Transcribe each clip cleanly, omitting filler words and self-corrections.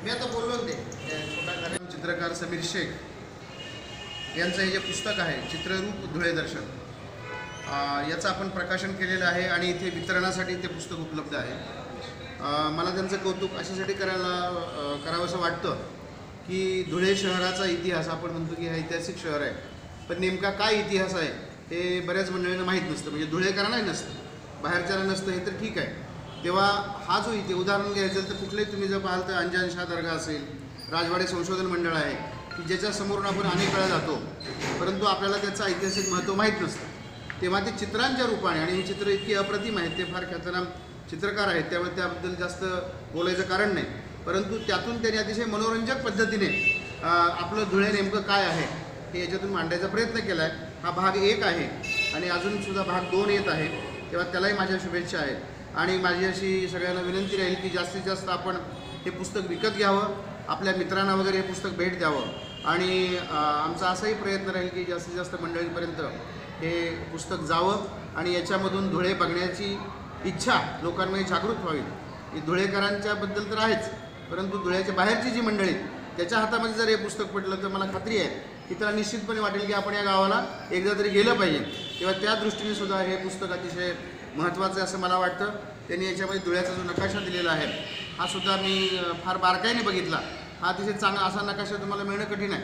मी आता बोललो ते छोटा चित्रकार समीर शेख यांचं हे जे पुस्तक आहे चित्ररूप धुळे दर्शन याचं आपण प्रकाशन केलेलं आहे आणि इथे वितरणासाठी ते पुस्तक उपलब्ध आहे। मला त्यांचं कौतुक अशासाठी करावंसं वाटतं की धुळे शहराचा इतिहास आपण म्हणतो की हा ऐतिहासिक शहर आहे, पण नेमका काय इतिहास आहे हे बऱ्याच मंडळींना माहीत नसतं, म्हणजे धुळेकरांनाही नसतं, बाहेरच्याला नसतं हे तर ठीक आहे। तेव्हा हा जो इथे उदाहरण घ्यायचं तर कुठलेही तुम्ही जर पाहाल तर अंजान शाह दर्गा असेल, राजवाडे संशोधन मंडळ आहे की ज्याच्यासमोरून आपण अनेक वेळा जातो, परंतु आपल्याला त्याचं ऐतिहासिक महत्त्व माहीत नसतं। तेव्हा ते चित्रांच्या रूपाने, आणि ही चित्र इतकी अप्रतिम आहेत, ते फार ख्यातनाम चित्रकार आहेत, त्यामुळे त्याबद्दल जास्त बोलायचं कारण नाही, परंतु त्यातून त्यांनी अतिशय मनोरंजक पद्धतीने आपलं धुळे नेमकं काय आहे हे याच्यातून मांडायचा प्रयत्न केला आहे। हा भाग 1 आहे आणि अजूनसुद्धा भाग 2 येत आहे, तेव्हा त्यालाही माझ्या शुभेच्छा आहेत। आणि माझी अशी सगळ्यांना विनंती राहील की जास्तीत जास्त आपण हे पुस्तक विकत घ्यावं, आपल्या मित्रांना वगैरे हे पुस्तक भेट द्यावं, आणि आमचा असाही प्रयत्न राहील की जास्तीत जास्त मंडळींपर्यंत हे पुस्तक जावं आणि याच्यामधून धुळे बघण्याची इच्छा लोकांमध्ये जागृत व्हावी। ही धुळेकरांच्याबद्दल तर आहेच, परंतु धुळ्याच्या बाहेरची जी मंडळी त्याच्या हातामध्ये जर हे पुस्तक पडलं तर मला खात्री आहे की त्याला निश्चितपणे वाटेल की आपण या गावाला एकदा तरी गेलं पाहिजे। तेव्हा त्या दृष्टीने सुद्धा हे पुस्तक अतिशय महत्त्वाचं आहे असं मला वाटतं। त्यांनी याच्यामध्ये धुळ्याचा जो नकाशा दिलेला आहे हा सुद्धा मी फार बारकाईने बघितला। हा अतिशय चांगला असा नकाशा तुम्हाला मिळणं कठीण आहे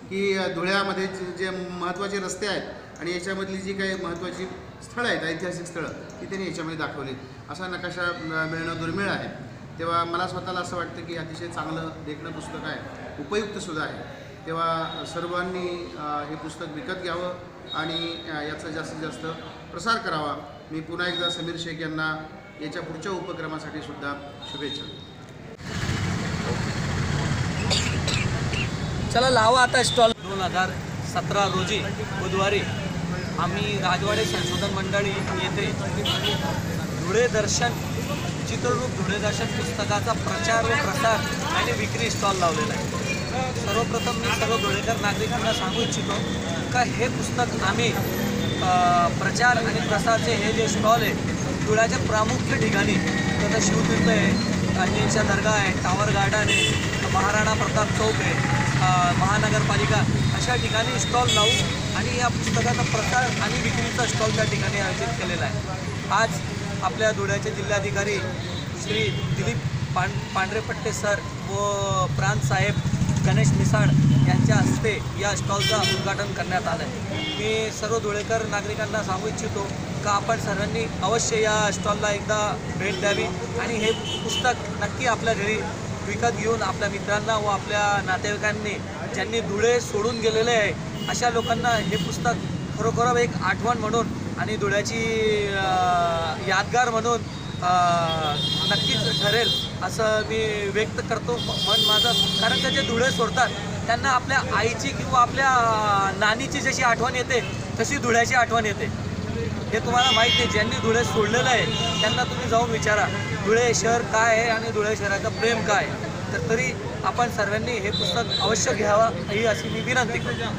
की धुळ्यामध्ये जे महत्त्वाचे रस्ते आहेत आणि याच्यामधली जी काही महत्त्वाची स्थळं आहेत, ऐतिहासिक स्थळं, ती त्यांनी याच्यामध्ये दाखवली। असा नकाशा मिळणं दुर्मिळ आहे। तेव्हा मला स्वतःला असं वाटतं की अतिशय चांगलं देखणं पुस्तक आहे, उपयुक्तसुद्धा आहे। तेव्हा सर्वांनी हे पुस्तक विकत घ्यावं आणि याचा जास्तीत जास्त प्रसार करावा। मी पुन्हा एकदा समीर शेख यांना याच्या पुढच्या उपक्रमासाठी सुद्धा शुभेच्छा। चला लावा आता स्टॉल। 2017 रोजी बुधवारी आम्ही राजवाडे संशोधन मंडळी येथे धुळे दर्शन चित्ररूप धुळे दर्शन पुस्तकाचा प्रचार व प्रसार आणि विक्री स्टॉल लावलेला आहे। सर्वप्रथम मी सर्व धुळेकर नागरिकांना सांगू इच्छितो का हे पुस्तक आम्ही प्रचार आणि प्रसारचे हे जे स्टॉल आहे धुळ्याच्या प्रामुख्य ठिकाणी, जसं शिवतीर्थ आहे, अंजनशाह दर्गा आहे, टावर गार्डन आहे, महाराणा प्रताप चौक आहे, महानगरपालिका, अशा ठिकाणी स्टॉल लावू आणि या पुस्तकाचा प्रसार आणि विक्रीचा स्टॉल त्या ठिकाणी आयोजित केलेला आहे। आज आपल्या धुळ्याचे जिल्हाधिकारी श्री दिलीप पांढरेपट्टे सर व प्रांत साहेब गणेश मिसाळ यांच्या हस्ते या स्टॉलचं उद्घाटन करण्यात आलं आहे। मी सर्व धुळेकर नागरिकांना सांगू इच्छितो का आपण सर्वांनी अवश्य या स्टॉलला एकदा भेट द्यावी आणि हे पुस्तक नक्की आपल्या घरी विकत घेऊन आपल्या मित्रांना व आपल्या नातेवाईकांनी ज्यांनी धुळे सोडून गेलेले आहे अशा लोकांना हे पुस्तक खरोखर एक आठवण म्हणून आणि धुळ्याची यादगार म्हणून नक्कीच ठरेल असं मी व्यक्त करतो मन माझं। कारण ते जे धुळे सोडतात त्यांना आपल्या आईची किंवा आपल्या नानीची जशी आठवण येते तशी धुळ्याची आठवण येते। हे तुम्हाला माहीत नाही, ज्यांनी धुळे सोडलेलं आहे त्यांना तुम्ही जाऊन विचारा धुळे शहर काय आहे आणि धुळे शहराचं प्रेम काय आहे। तर तरी आपण सर्वांनी हे पुस्तक अवश्य घ्यावं ही अशी मी विनंती करतो।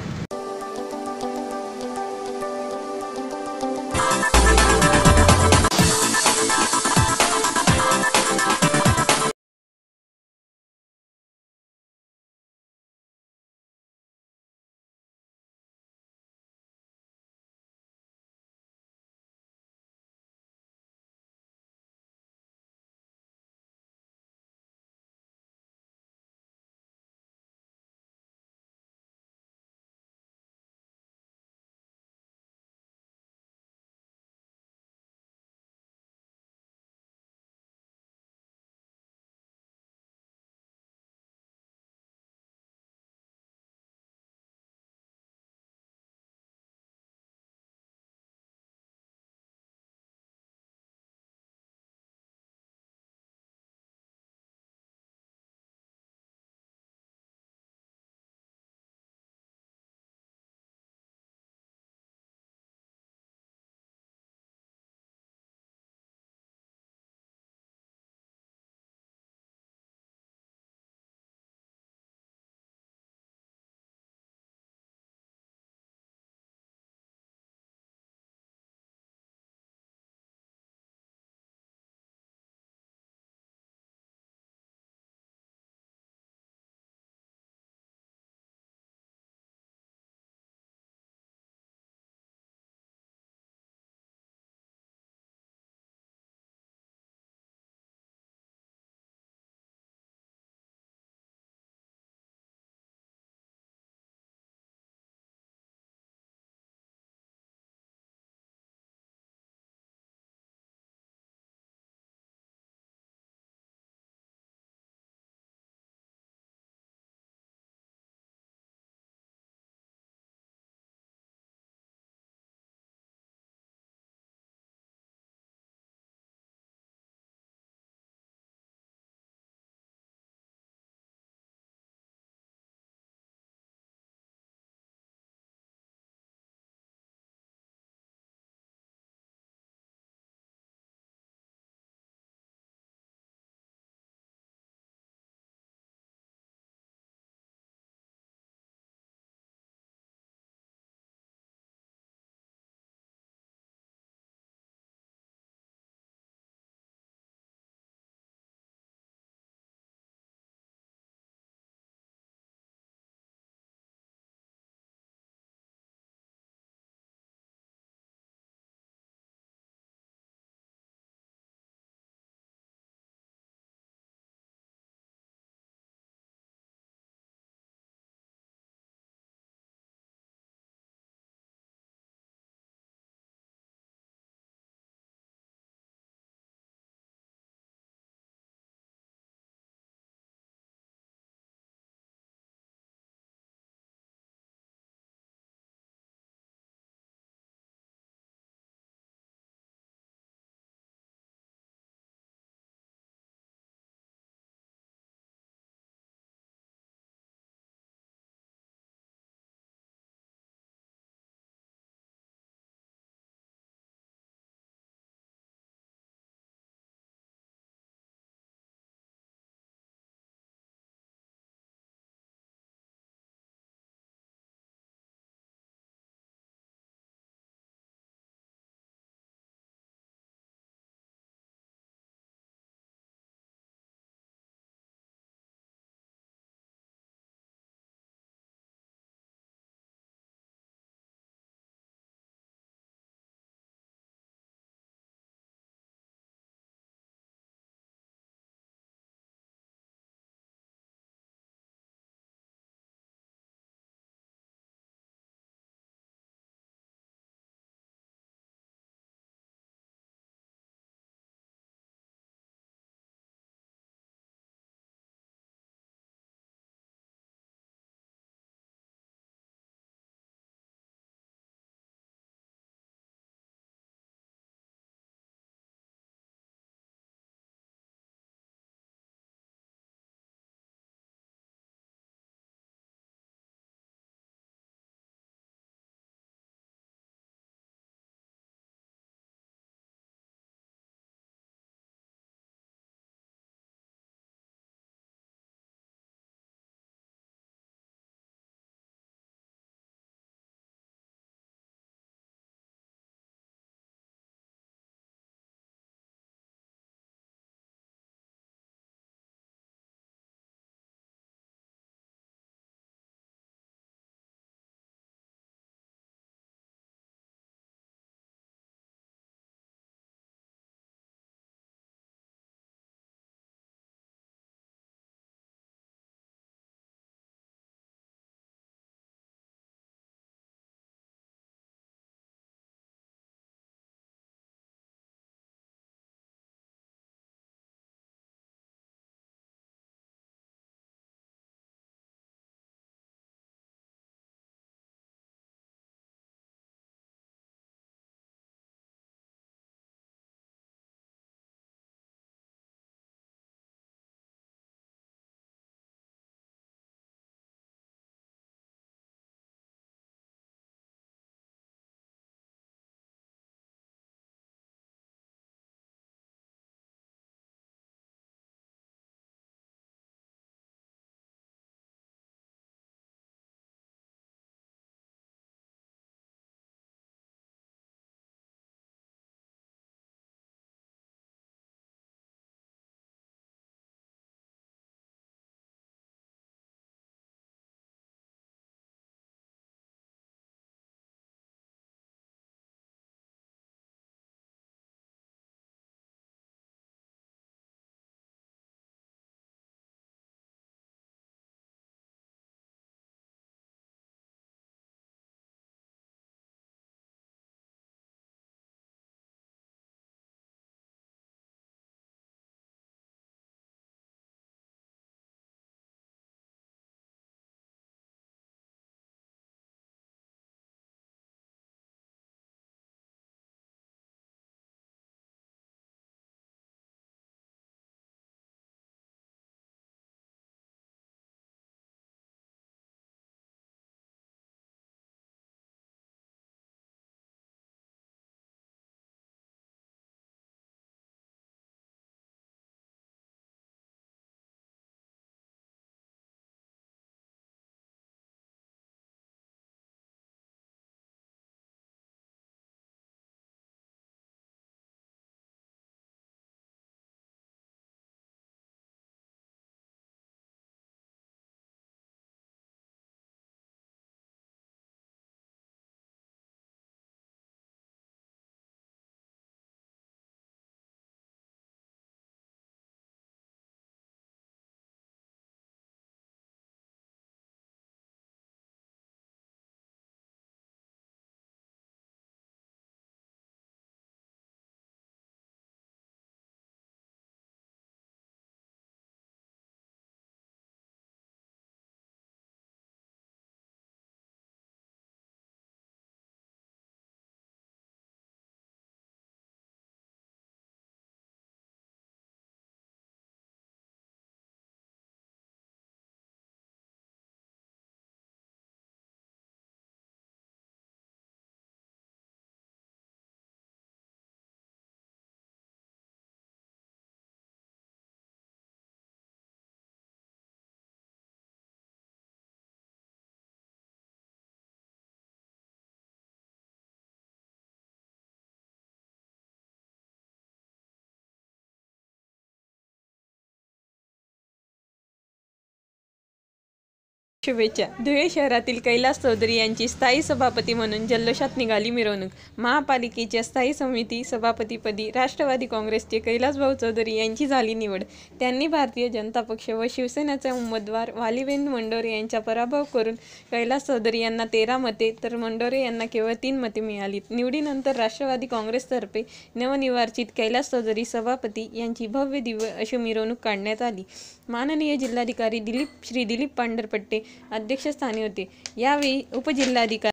शुभेच्छा. धुळे शहरातील कैलास चौधरी यांची स्थायी सभापती म्हणून जल्लोषात निघाली मिरवणूक. महापालिकेच्या स्थायी समिती सभापतीपदी राष्ट्रवादी काँग्रेसचे कैलासभाऊ चौधरी यांची झाली निवड. त्यांनी भारतीय जनता पक्ष व शिवसेनेचा उमेदवार वालीवेंद्र मंडोरे यांचा पराभव करून कैलास चौधरी यांना 13 मते तर मंडोरे यांना केवळ 3 मते मिळाली. निवडीनंतर राष्ट्रवादी काँग्रेसतर्फे नवनिर्वाचित कैलास चौधरी सभापती यांची भव्य दिव्य अशी मिरवणूक काढण्यात आली. माननीय जिल्हाधिकारी दिलीप पांढरपट्टे अध्यक्षस्थानी होते. यावेळी उपजिल्हाधिकारी